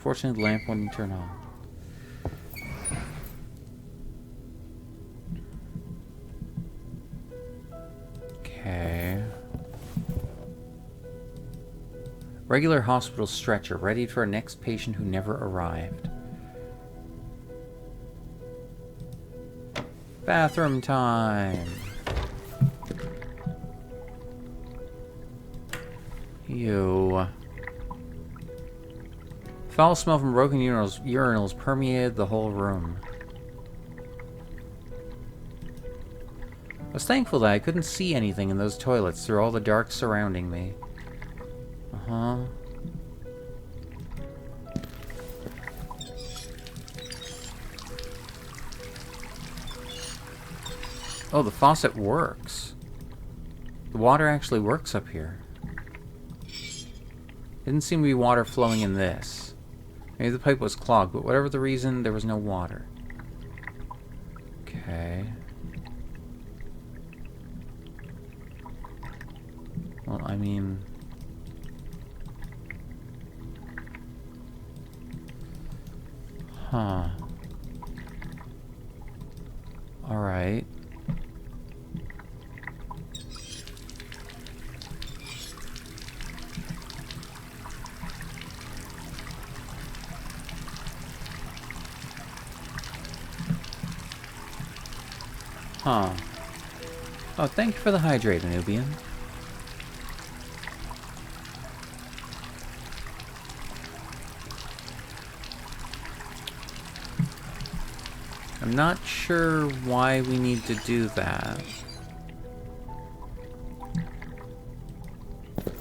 Fortunately, the lamp wouldn't turn on. Okay. Regular hospital stretcher, ready for a next patient who never arrived. Bathroom time. Ew. Foul smell from broken urinals permeated the whole room. I was thankful that I couldn't see anything in those toilets through all the dark surrounding me. Uh-huh. Oh, the faucet works. The water actually works up here. Didn't seem to be water flowing in this. Maybe the pipe was clogged, but whatever the reason, there was no water. Okay. Well, I mean... Huh. Alright. Huh. Oh, thank you for the hydrate, Nubian. I'm not sure why we need to do that. I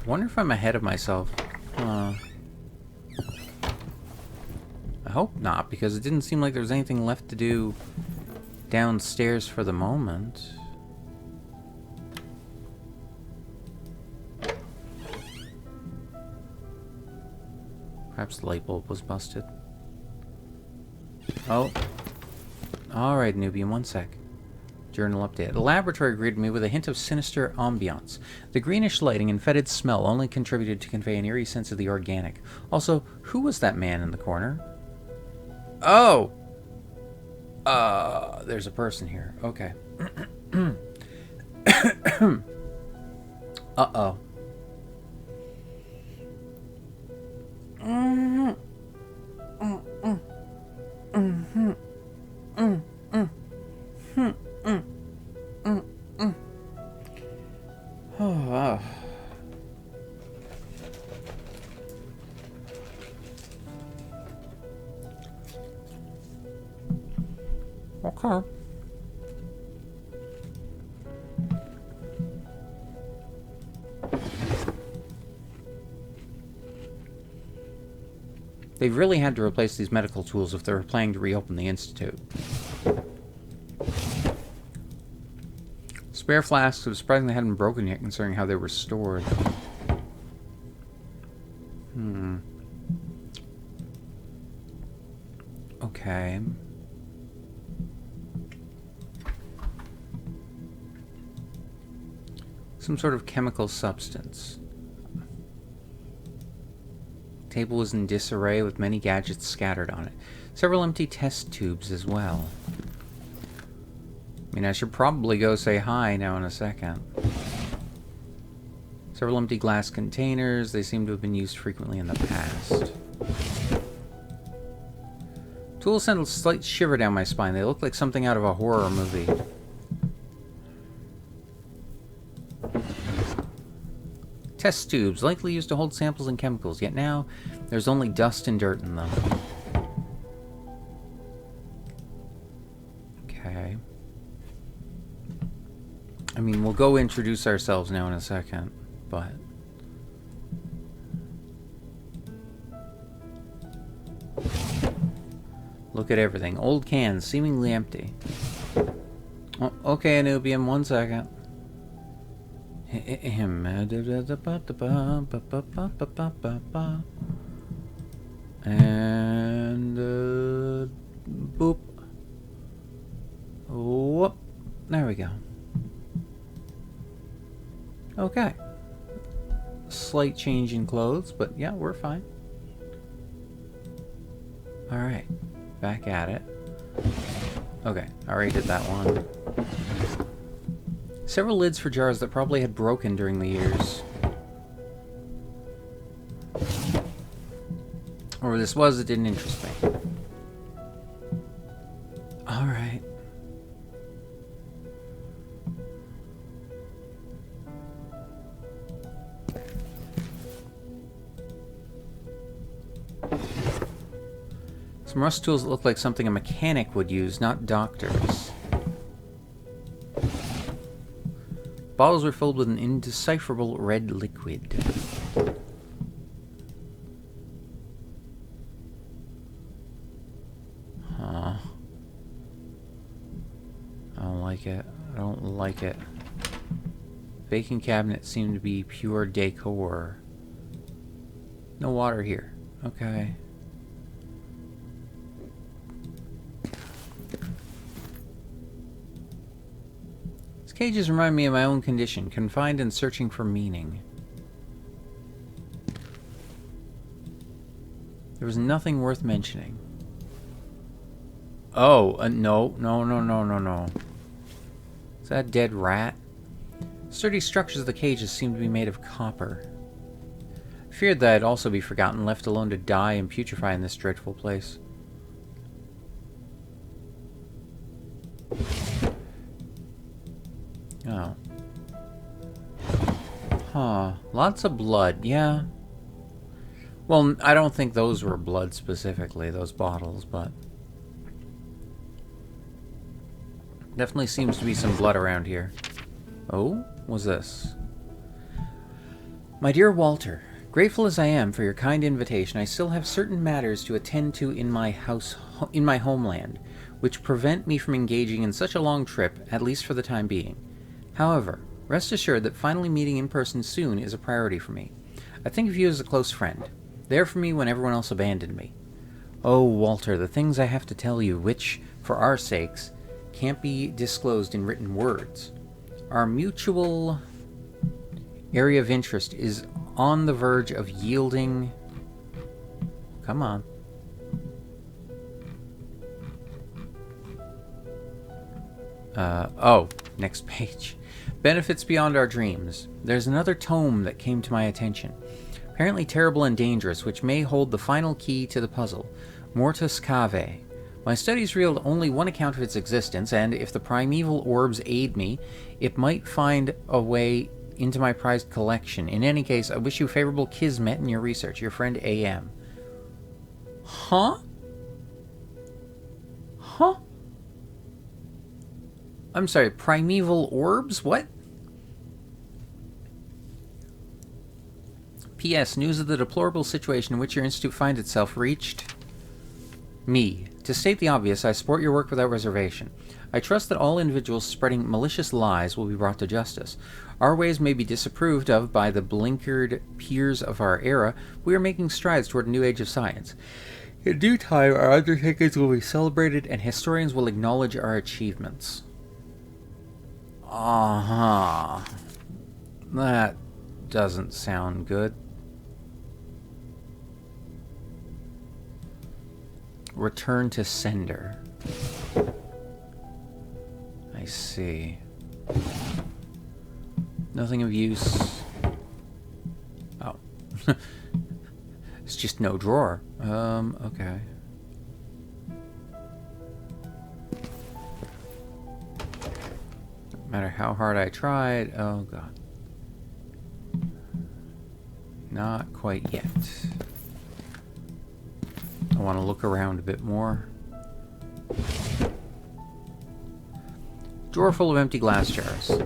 wonder if I'm ahead of myself. I hope not, because it didn't seem like there was anything left to do downstairs for the moment. Perhaps the light bulb was busted. Oh. Alright, Nubian, one sec. Journal update. The laboratory greeted me with a hint of sinister ambiance. The greenish lighting and fetid smell only contributed to convey an eerie sense of the organic. Also, who was that man in the corner? Oh! There's a person here. Okay. Uh-oh. Oh. Okay. They really had to replace these medical tools if they were planning to reopen the Institute. Spare flasks, it was surprising they hadn't been broken yet, considering how they were stored. Okay. Some sort of chemical substance. Table was in disarray with many gadgets scattered on it. Several empty test tubes as well. I mean, I should probably go say hi now in a second. Several empty glass containers. They seem to have been used frequently in the past. Tools sent a slight shiver down my spine. They look like something out of a horror movie. Test tubes, likely used to hold samples and chemicals, yet now there's only dust and dirt in them. Okay. I mean, we'll go introduce ourselves now in a second, but... Look at everything. Old cans, seemingly empty. Oh, okay, Anubian, one second. And boop. Whoop. There we go. Okay. Slight change in clothes, but yeah, we're fine. Alright. Back at it. Okay, I already did that one. Several lids for jars that probably had broken during the years. Or this was, it didn't interest me. Alright. Some rust tools that look like something a mechanic would use, not doctors. Bottles were filled with an indecipherable red liquid. Huh. I don't like it. I don't like it. Baking cabinet seemed to be pure decor. No water here. Okay. These cages remind me of my own condition, confined and searching for meaning. There was nothing worth mentioning. Oh, no. Is that a dead rat? Sturdy structures of the cages seem to be made of copper. I feared that I'd also be forgotten, left alone to die and putrefy in this dreadful place. Oh. Huh. Lots of blood, yeah. Well, I don't think those were blood specifically, those bottles, but... definitely seems to be some blood around here. Oh? What's this? My dear Walter, grateful as I am for your kind invitation, I still have certain matters to attend to in my homeland, which prevent me from engaging in such a long trip, at least for the time being. However, rest assured that finally meeting in person soon is a priority for me. I think of you as a close friend, there for me when everyone else abandoned me. Oh, Walter, the things I have to tell you, which, for our sakes, can't be disclosed in written words. Our mutual area of interest is on the verge of yielding... Come on. Oh, next page. Benefits beyond our dreams. There's another tome that came to my attention. Apparently terrible and dangerous, which may hold the final key to the puzzle. Mortis Cave. My studies revealed only one account of its existence, and if the primeval orbs aid me, it might find a way into my prized collection. In any case, I wish you favorable kismet in your research. Your friend A.M. Huh? Huh? I'm sorry, primeval orbs? What? P.S. News of the deplorable situation in which your institute finds itself reached me. To state the obvious, I support your work without reservation. I trust that all individuals spreading malicious lies will be brought to justice. Our ways may be disapproved of by the blinkered peers of our era. We are making strides toward a new age of science. In due time, our undertakings will be celebrated and historians will acknowledge our achievements. Uh-huh. That doesn't sound good. Return to sender. I see. Nothing of use. Oh. It's just no drawer. Okay. No matter how hard I tried. Oh, God. Not quite yet. I want to look around a bit more. Drawer full of empty glass jars.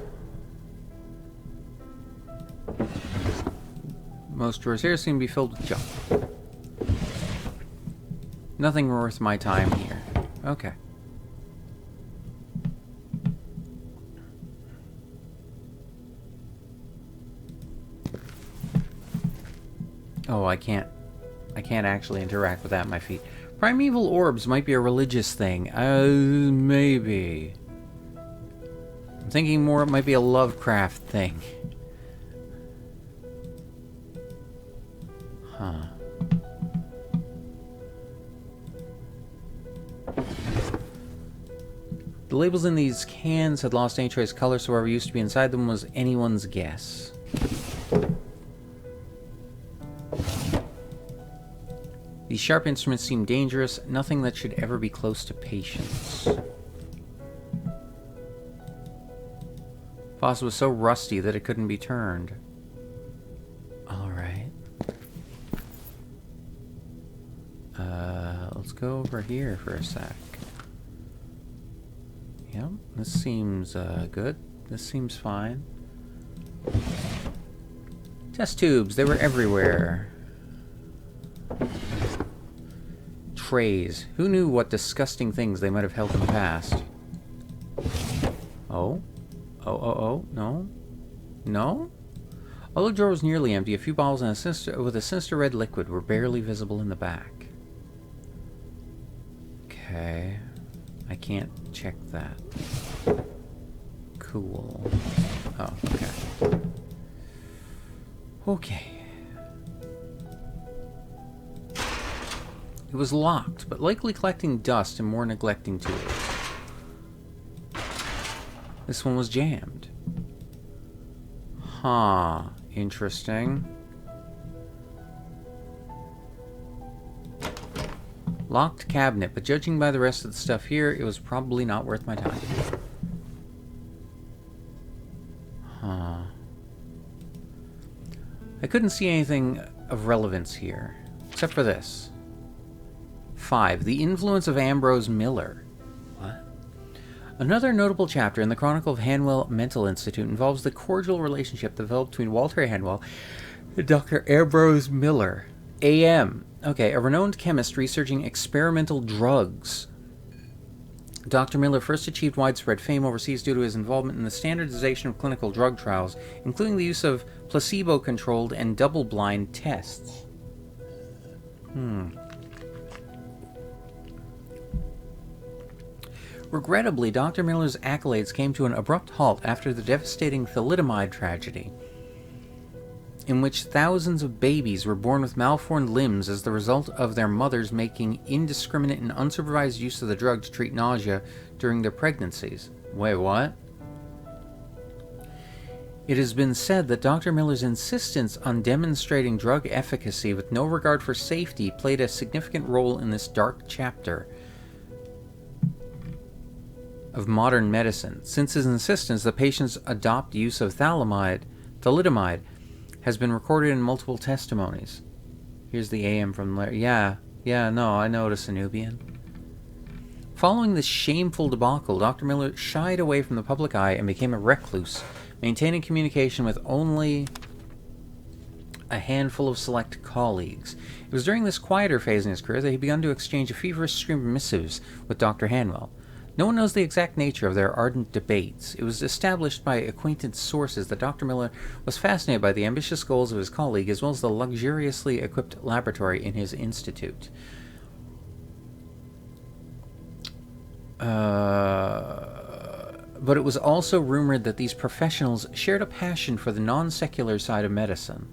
Most drawers here seem to be filled with junk. Nothing worth my time here. Okay. Oh, I can't actually interact with that at my feet. Primeval orbs might be a religious thing. Maybe. I'm thinking more it might be a Lovecraft thing. Huh. The labels in these cans had lost any trace color, so whatever used to be inside them was anyone's guess. These sharp instruments seem dangerous, nothing that should ever be close to patients. Faucet was so rusty that it couldn't be turned. Alright. Let's go over here for a sec. Yep, this seems good. This seems fine. Test tubes, they were everywhere. Trays. Who knew what disgusting things they might have held in the past? Oh? Oh, no? No? Although the drawer was nearly empty, a few bottles and with a sinister red liquid were barely visible in the back. Okay. I can't check that. Cool. Oh, okay. Okay. It was locked, but likely collecting dust and more neglecting tools. This one was jammed. Huh. Interesting. Locked cabinet, but judging by the rest of the stuff here, it was probably not worth my time. Huh. I couldn't see anything of relevance here, except for this. 5. The influence of Ambrose Miller. What? Another notable chapter in the Chronicle of Hanwell Mental Institute involves the cordial relationship developed between Walter Hanwell and Dr. Ambrose Miller, A.M., okay, a renowned chemist researching experimental drugs. Dr. Miller first achieved widespread fame overseas due to his involvement in the standardization of clinical drug trials, including the use of placebo-controlled and double-blind tests. Regrettably, Dr. Miller's accolades came to an abrupt halt after the devastating thalidomide tragedy, in which thousands of babies were born with malformed limbs as the result of their mothers making indiscriminate and unsupervised use of the drug to treat nausea during their pregnancies. Wait, what? It has been said that Dr. Miller's insistence on demonstrating drug efficacy with no regard for safety played a significant role in this dark chapter of modern medicine. Since his insistence that patients adopt use of thalidomide has been recorded in multiple testimonies. Here's the AM from Larry. Yeah, no, I noticed a Nubian. Following this shameful debacle, Dr. Miller shied away from the public eye and became a recluse, maintaining communication with only a handful of select colleagues. It was during this quieter phase in his career that he began to exchange a feverish stream of missives with Dr. Hanwell. No one knows the exact nature of their ardent debates. It was established by acquainted sources that Dr. Miller was fascinated by the ambitious goals of his colleague as well as the luxuriously equipped laboratory in his institute. But it was also rumored that these professionals shared a passion for the non-secular side of medicine.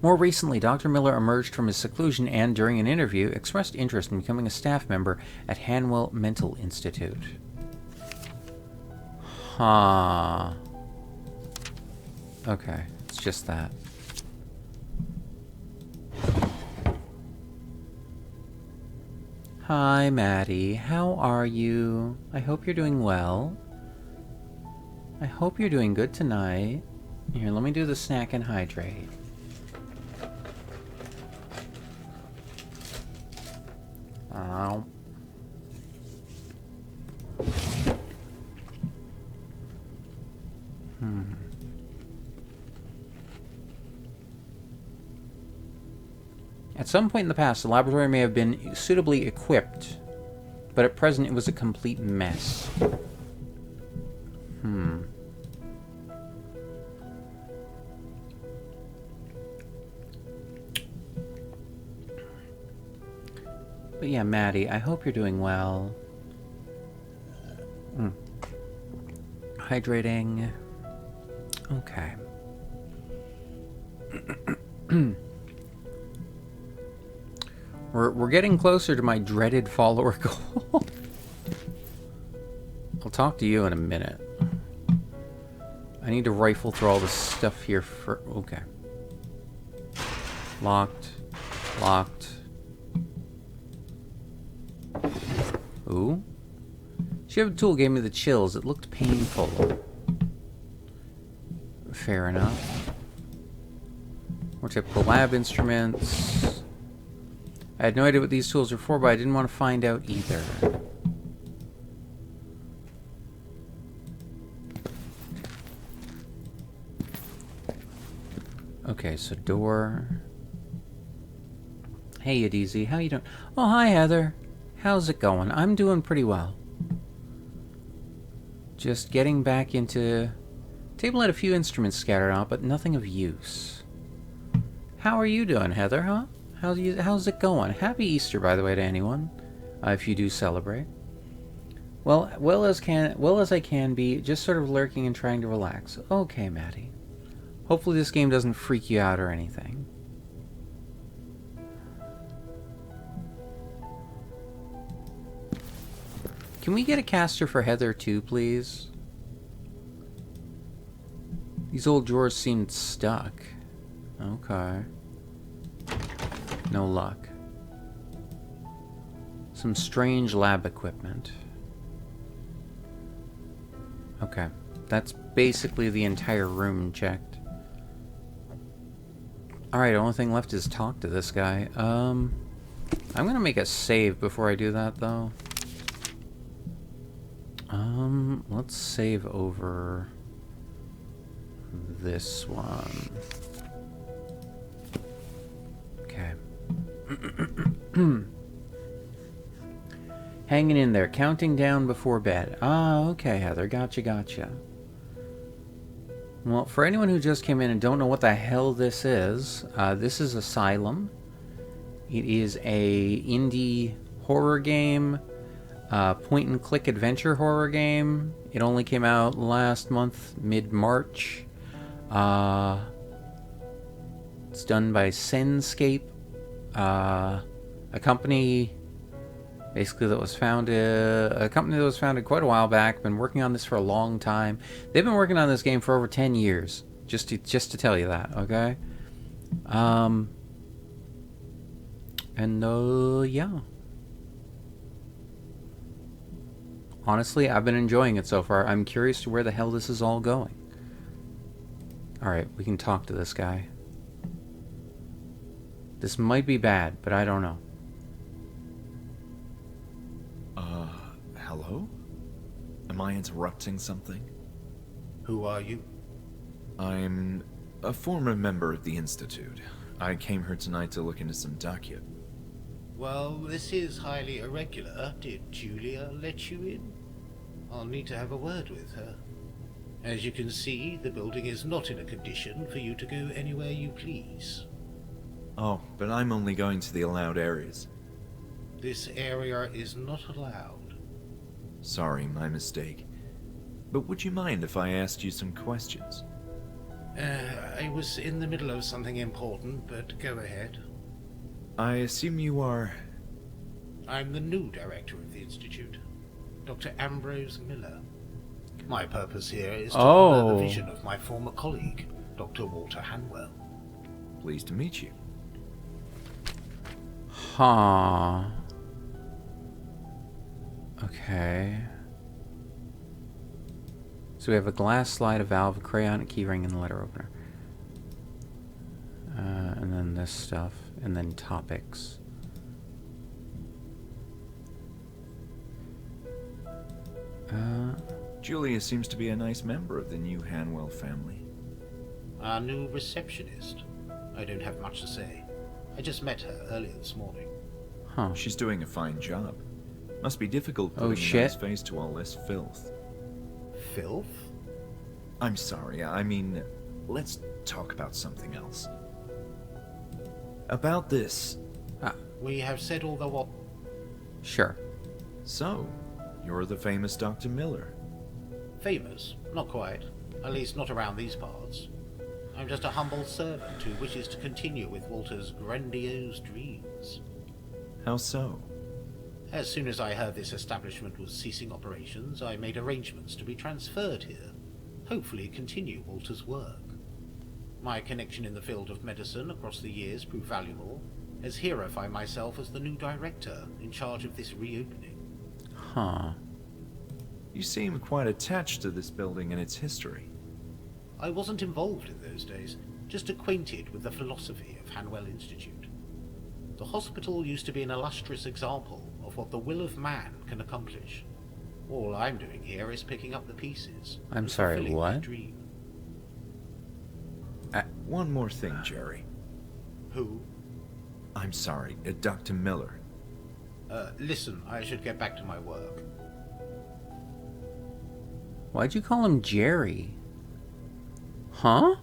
More recently, Dr. Miller emerged from his seclusion and, during an interview, expressed interest in becoming a staff member at Hanwell Mental Institute. Huh. Okay, it's just that. Hi, Maddie. How are you? I hope you're doing well. I hope you're doing good tonight. Here, let me do the snack and hydrate. Ow. At some point in the past, the laboratory may have been suitably equipped, but at present it was a complete mess. But yeah, Maddie, I hope you're doing well. Hydrating. Okay. We're getting closer to my dreaded follower goal. talk to you in a minute. I need to rifle through all the stuff here for... Okay. Locked. Locked. Ooh. Shiv tool gave me the chills. It looked painful. Fair enough. More typical lab instruments. I had no idea what these tools were for, but I didn't want to find out either. Okay, so door. Hey, Adezi, how you doing? Oh, hi, Heather. How's it going? I'm doing pretty well. Just getting back into... Table had a few instruments scattered out, but nothing of use. How are you doing, Heather, huh? How's it going? Happy Easter, by the way, to anyone, if you do celebrate. Well as I can be, just sort of lurking and trying to relax. Okay, Maddie. Hopefully this game doesn't freak you out or anything. Can we get a caster for Heather too, please? These old drawers seemed stuck. Okay. No luck. Some strange lab equipment. Okay. That's basically the entire room checked. Alright, only thing left is talk to this guy. I'm gonna make a save before I do that, though. Let's save over this one. Okay. Hanging in there, counting down before bed. Ah, okay, Heather. Gotcha. Well, for anyone who just came in and don't know what the hell this is Asylum. It is a indie horror game, point-and-click adventure horror game. It only came out last month, mid-March. It's done by Senscape, a company basically that was founded quite a while back. Been working on this for a long time. They've been working on this game for over 10 years. Just to tell you that, okay? Yeah. Honestly, I've been enjoying it so far. I'm curious to where the hell this is all going. Alright, we can talk to this guy. This might be bad, but I don't know. Hello? Am I interrupting something? Who are you? I'm a former member of the Institute. I came here tonight to look into some docket. Well, this is highly irregular. Did Julia let you in? I'll need to have a word with her. As you can see, the building is not in a condition for you to go anywhere you please. Oh, but I'm only going to the allowed areas. This area is not allowed. Sorry, my mistake. But would you mind if I asked you some questions? I was in the middle of something important, but go ahead. I assume you are... I'm the new director of the Institute, Dr. Ambrose Miller. My purpose here is to honor the vision of my former colleague, Dr. Walter Hanwell. Pleased to meet you. Huh. Okay. So we have a glass slide, a valve, a crayon, a keyring, and a letter opener. And then this stuff. And then topics. Julia seems to be a nice member of the new Hanwell family. Our new receptionist. I don't have much to say. I just met her earlier this morning. Huh. She's doing a fine job. Must be difficult putting a nice face to all this filth. Filth? I'm sorry, I mean, let's talk about something else. About this. We have said all the what? Sure. So, you're the famous Dr. Miller. Famous? Not quite. At least not around these parts. I'm just a humble servant who wishes to continue with Walter's grandiose dreams. How so? As soon as I heard this establishment was ceasing operations, I made arrangements to be transferred here, hopefully continue Walter's work. My connection in the field of medicine across the years proved valuable, as here I find myself as the new director in charge of this reopening. Huh. You seem quite attached to this building and its history. I wasn't involved in those days, just acquainted with the philosophy of Hanwell Institute. The hospital used to be an illustrious example of what the will of man can accomplish. All I'm doing here is picking up the pieces. I'm and sorry, fulfilling what? my dream. One more thing, Jerry. Who? I'm sorry, Dr. Miller. Listen, I should get back to my work. Why'd you call him Jerry? Huh?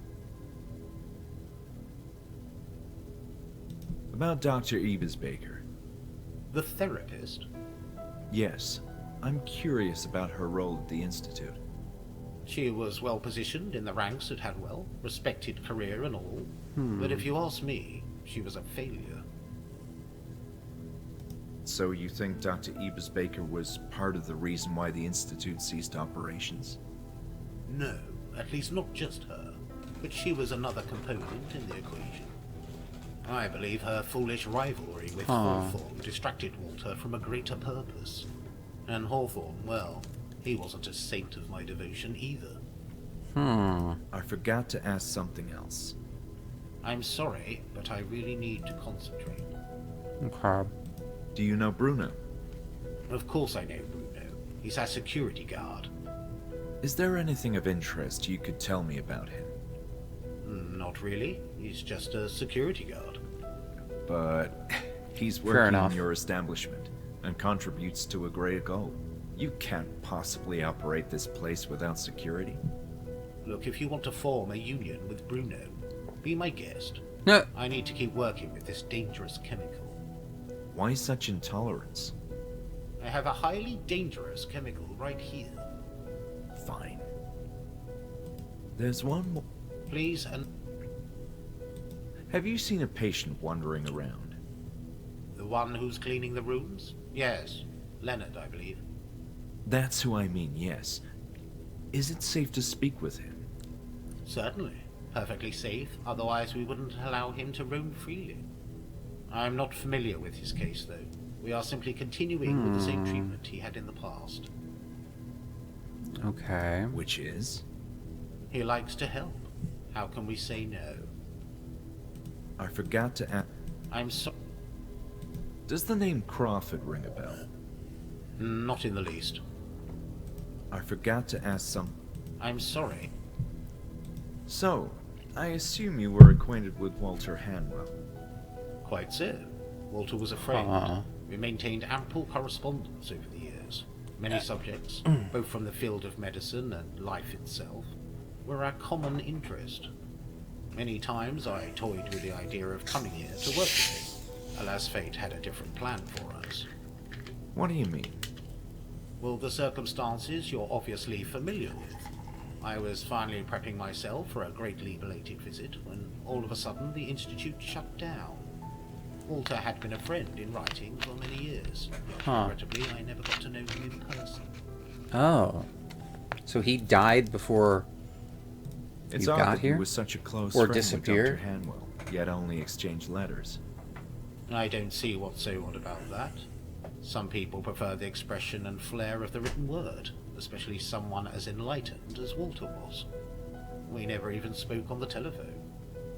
About Dr. Ebesbaker. The therapist? Yes, I'm curious about her role at the Institute. She was well positioned in the ranks at Hanwell, respected career and all. But if you ask me, she was a failure. So you think Dr. Ebesbaker was part of the reason why the Institute ceased operations? No, at least not just her, but she was another component in the equation. I believe her foolish rivalry with Hawthorne distracted Walter from a greater purpose. And Hawthorne, well, he wasn't a saint of my devotion either. I forgot to ask something else. I'm sorry, but I really need to concentrate. Okay. Do you know Bruno? Of course I know Bruno. He's our security guard. Is there anything of interest you could tell me about him? Not really. He's just a security guard. But he's Fair working enough. on your establishment and contributes to a greater goal. You can't possibly operate this place without security. Look, if you want to form a union with Bruno, be my guest. No. I need to keep working with this dangerous chemical. Why such intolerance? I have a highly dangerous chemical right here. Fine. There's one more. Please, and Have you seen a patient wandering around? the one who's cleaning the rooms? Yes, Leonard, I believe. That's who I mean, yes. Is it safe to speak with him? Certainly. Perfectly safe, otherwise we wouldn't allow him to roam freely. I'm not familiar with his case, though. We are simply continuing with the same treatment he had in the past. Okay. Which is? He likes to help. How can we say no? I forgot to ask. I'm sorry. Does the name Crawford ring a bell? Not in the least. I forgot to ask some. I'm sorry. So, I assume you were acquainted with Walter Hanwell. Quite so. Walter was a friend. Aw. We maintained ample correspondence over the years. Many subjects, both from the field of medicine and life itself, were our common interest. Many times I toyed with the idea of coming here to work with him. Alas, fate had a different plan for us. What do you mean? Well, the circumstances you're obviously familiar with. I was finally prepping myself for a greatly belated visit when all of a sudden the Institute shut down. Walter had been a friend in writing for many years, but regrettably I never got to know him in person. Oh. So he died before It's you odd got that here? you was such a close Or friend disappeared? with Dr. Hanwell, yet only exchanged letters. I don't see what's so odd about that. Some people prefer the expression and flair of the written word, especially someone as enlightened as Walter was. We never even spoke on the telephone.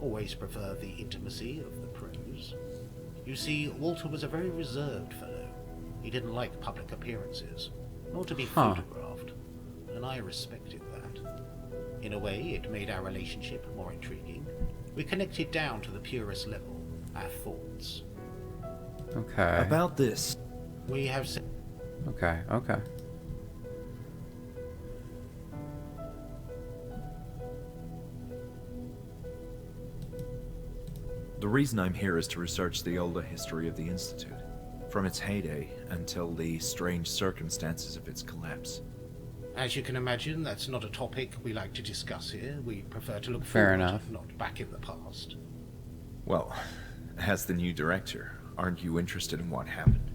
Always preferred the intimacy of the prose. You see, Walter was a very reserved fellow. He didn't like public appearances, nor to be photographed, and I respected that. In a way, it made our relationship more intriguing. We connected down to the purest level, our thoughts. Okay. About this, We have said Okay, okay. the reason I'm here is to research the older history of the Institute, from its heyday until the strange circumstances of its collapse. As you can imagine, that's not a topic we like to discuss here. We prefer to look Fair forward, enough. not back in the past. Well, as the new director, aren't you interested in what happened?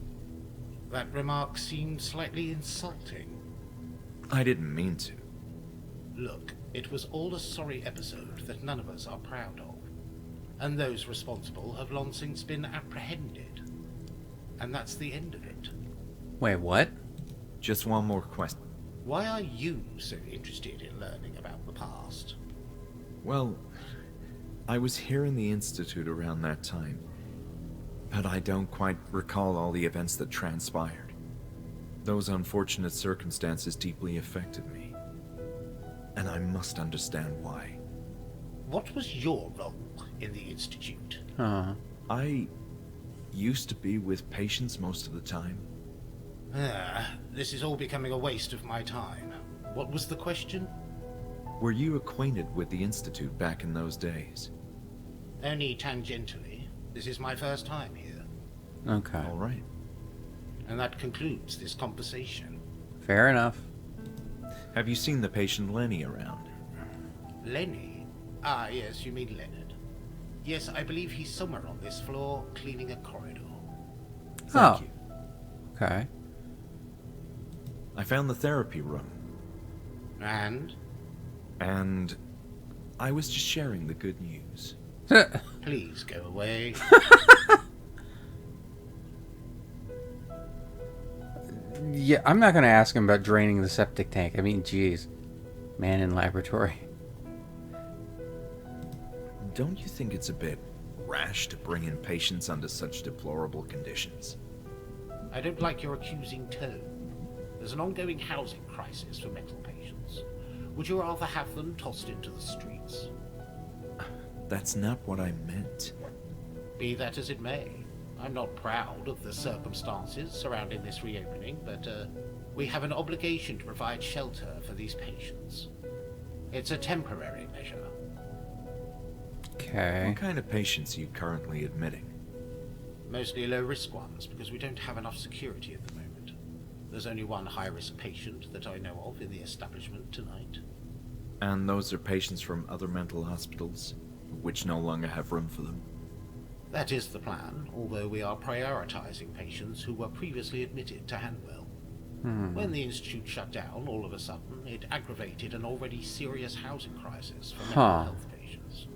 That remark seemed slightly insulting. I didn't mean to. Look, it was all a sorry episode that none of us are proud of. And those responsible have long since been apprehended. And that's the end of it. Wait, what? Just one more question. Why are you so interested in learning about the past? Well, I was here in the Institute around that time, but I don't quite recall all the events that transpired. Those unfortunate circumstances deeply affected me, and I must understand why. What was your role in the Institute? I used to be with patients most of the time. This is all becoming a waste of my time. What was the question? Were you acquainted with the Institute back in those days? Only tangentially. This is my first time here. Okay. All right. And that concludes this conversation. Fair enough. Have you seen the patient Lenny around? Lenny? Ah, yes, you mean Leonard. Yes, I believe he's somewhere on this floor, cleaning a corridor. Thank you. Okay. I found the therapy room, And? and I was just sharing the good news. Please go away. Yeah, I'm not going to ask him about draining the septic tank. I mean, geez. Man in laboratory. Don't you think it's a bit rash to bring in patients under such deplorable conditions? I don't like your accusing tone. There's an ongoing housing crisis for mental patients. Would you rather have them tossed into the streets? That's not what I meant. Be that as it may, I'm not proud of the circumstances surrounding this reopening, but we have an obligation to provide shelter for these patients. It's a temporary measure. Okay. What kind of patients are you currently admitting? Mostly low-risk ones, because we don't have enough security at the moment. There's only one high-risk patient that I know of in the establishment tonight. And those are patients from other mental hospitals, which no longer have room for them? That is the plan, although we are prioritizing patients who were previously admitted to Hanwell. When the Institute shut down, all of a sudden, it aggravated an already serious housing crisis for mental health patients.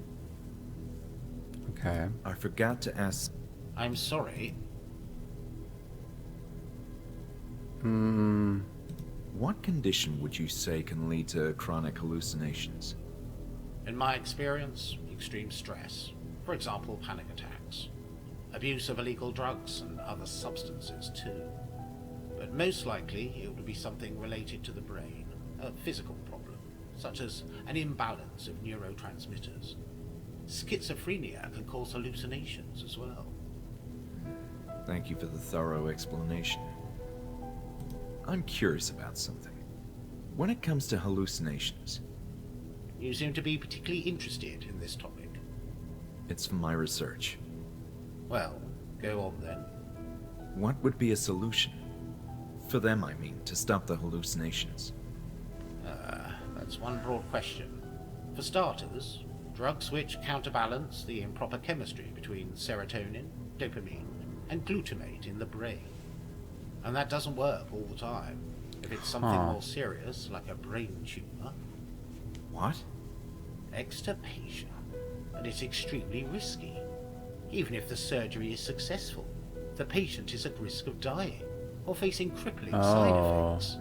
Okay. I forgot to ask... I'm sorry. What condition would you say can lead to chronic hallucinations? In my experience, extreme stress. For example, panic attacks. Abuse of illegal drugs and other substances too. But most likely it would be something related to the brain, a physical problem, such as an imbalance of neurotransmitters. Schizophrenia can cause hallucinations as well. Thank you for the thorough explanation. I'm curious about something. When it comes to hallucinations... You seem to be particularly interested in this topic. It's from my research. Well, go on then. What would be a solution? For them, I mean, to stop the hallucinations. That's one broad question. For starters, drugs which counterbalance the improper chemistry between serotonin, dopamine, and glutamate in the brain. And that doesn't work all the time. If it's something more serious, like a brain tumor... What? Extirpation. And it's extremely risky. Even if the surgery is successful, the patient is at risk of dying, or facing crippling side effects.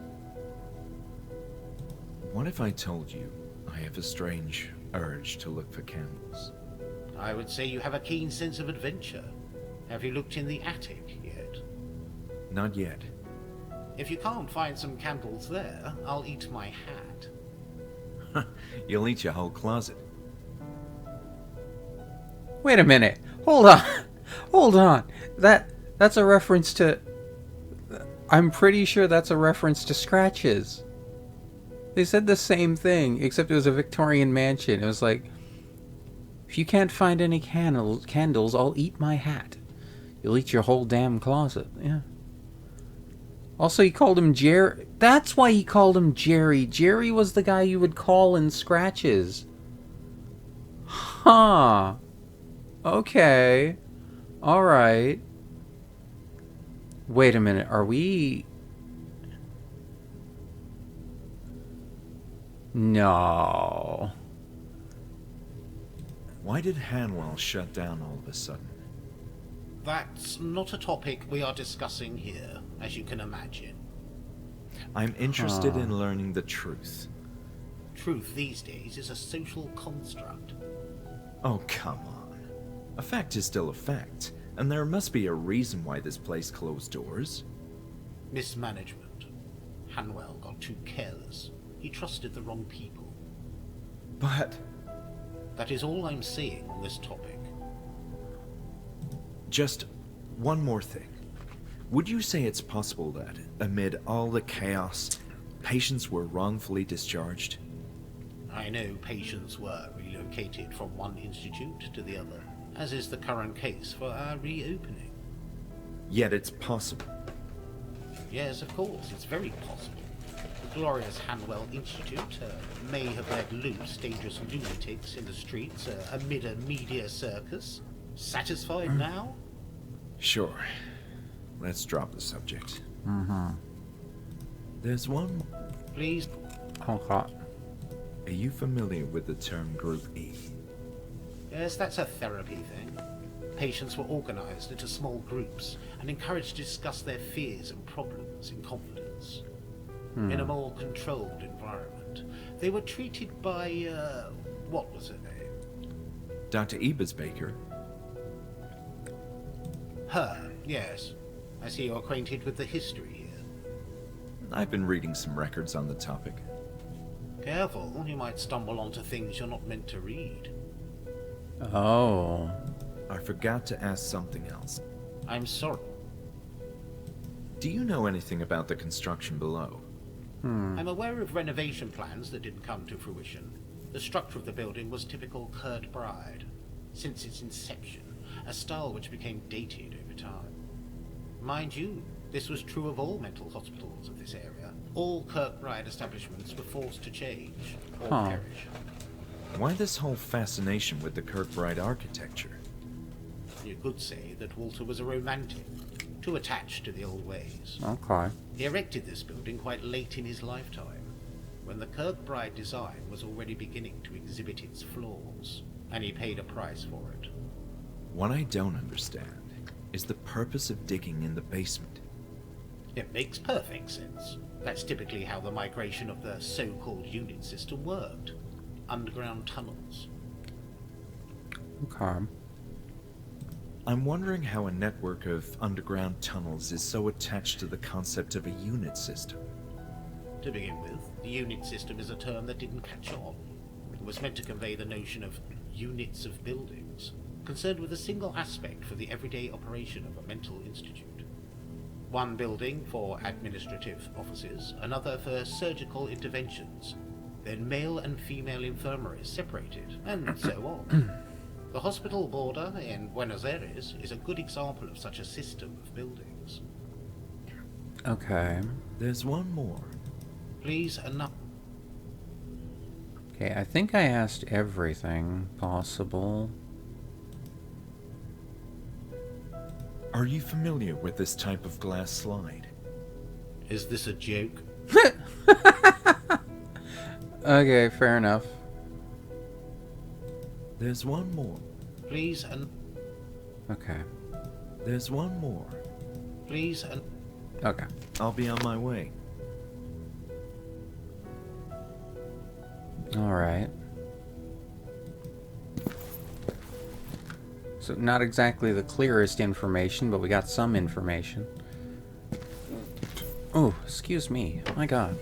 What if I told you I have a strange urge to look for candles? I would say you have a keen sense of adventure. Have you looked in the attic yet? Not yet. If you can't find some candles there, I'll eat my hat. You'll eat your whole closet. Wait a minute. Hold on. Hold on. That's a reference to... I'm pretty sure that's a reference to Scratches. They said the same thing, except it was a Victorian mansion. It was like, if you can't find any candles, I'll eat my hat. You'll eat your whole damn closet. Yeah. Also, he called him Jerry. That's why he called him Jerry. Jerry was the guy you would call in Scratches. Huh. Okay. Alright. Wait a minute, are we... No. Why did Hanwell shut down all of a sudden? That's not a topic we are discussing here, as you can imagine. I'm interested in learning the truth. Truth these days is a social construct. Oh, come on. A fact is still a fact, and there must be a reason why this place closed doors. Mismanagement. Hanwell got too careless. He trusted the wrong people. But That is all I'm saying on this topic. just one more thing. Would you say it's possible that, amid all the chaos, patients were wrongfully discharged? I know patients were relocated from one institute to the other, as is the current case for our reopening. Yet it's possible. Yes, of course, it's very possible. The glorious Hanwell Institute may have let loose dangerous lunatics in the streets amid a media circus. Satisfied now? Sure. Let's drop the subject. Mm-hmm. There's one. Please. Oh, God. Are you familiar with the term Group E? Yes, that's a therapy thing. Patients were organized into small groups and encouraged to discuss their fears and problems in confidence. In a more controlled environment. They were treated by, what was her name? Dr. Ebersbaker? Her, yes. I see you're acquainted with the history here. I've been reading some records on the topic. Careful, you might stumble onto things you're not meant to read. Oh. I forgot to ask something else. I'm sorry. Do you know anything about the construction below? I'm aware of renovation plans that didn't come to fruition. The structure of the building was typical Kirkbride. Since its inception, a style which became dated over time. Mind you, this was true of all mental hospitals of this area. All Kirkbride establishments were forced to change or perish. Why this whole fascination with the Kirkbride architecture? You could say that Walter was a romantic, too attached to the old ways. Okay. He erected this building quite late in his lifetime, when the Kirkbride design was already beginning to exhibit its flaws, and he paid a price for it. What I don't understand is the purpose of digging in the basement. It makes perfect sense. That's typically how the migration of the so-called unit system worked. Underground tunnels. Okay. I'm wondering how a network of underground tunnels is so attached to the concept of a unit system. To begin with, the unit system is a term that didn't catch on. It was meant to convey the notion of units of buildings, concerned with a single aspect for the everyday operation of a mental institute. One building for administrative offices, another for surgical interventions, then male and female infirmaries separated, and so on. The hospital border in Buenos Aires is a good example of such a system of buildings. Okay. There's one more. Please, enough. Okay, I think I asked everything possible. Are you familiar with this type of glass slide? Is this a joke? Okay, fair enough. There's one more. Please, Okay. There's one more. please, Okay. I'll be on my way. Alright. So, not exactly the clearest information, but we got some information. Oh, excuse me. My God.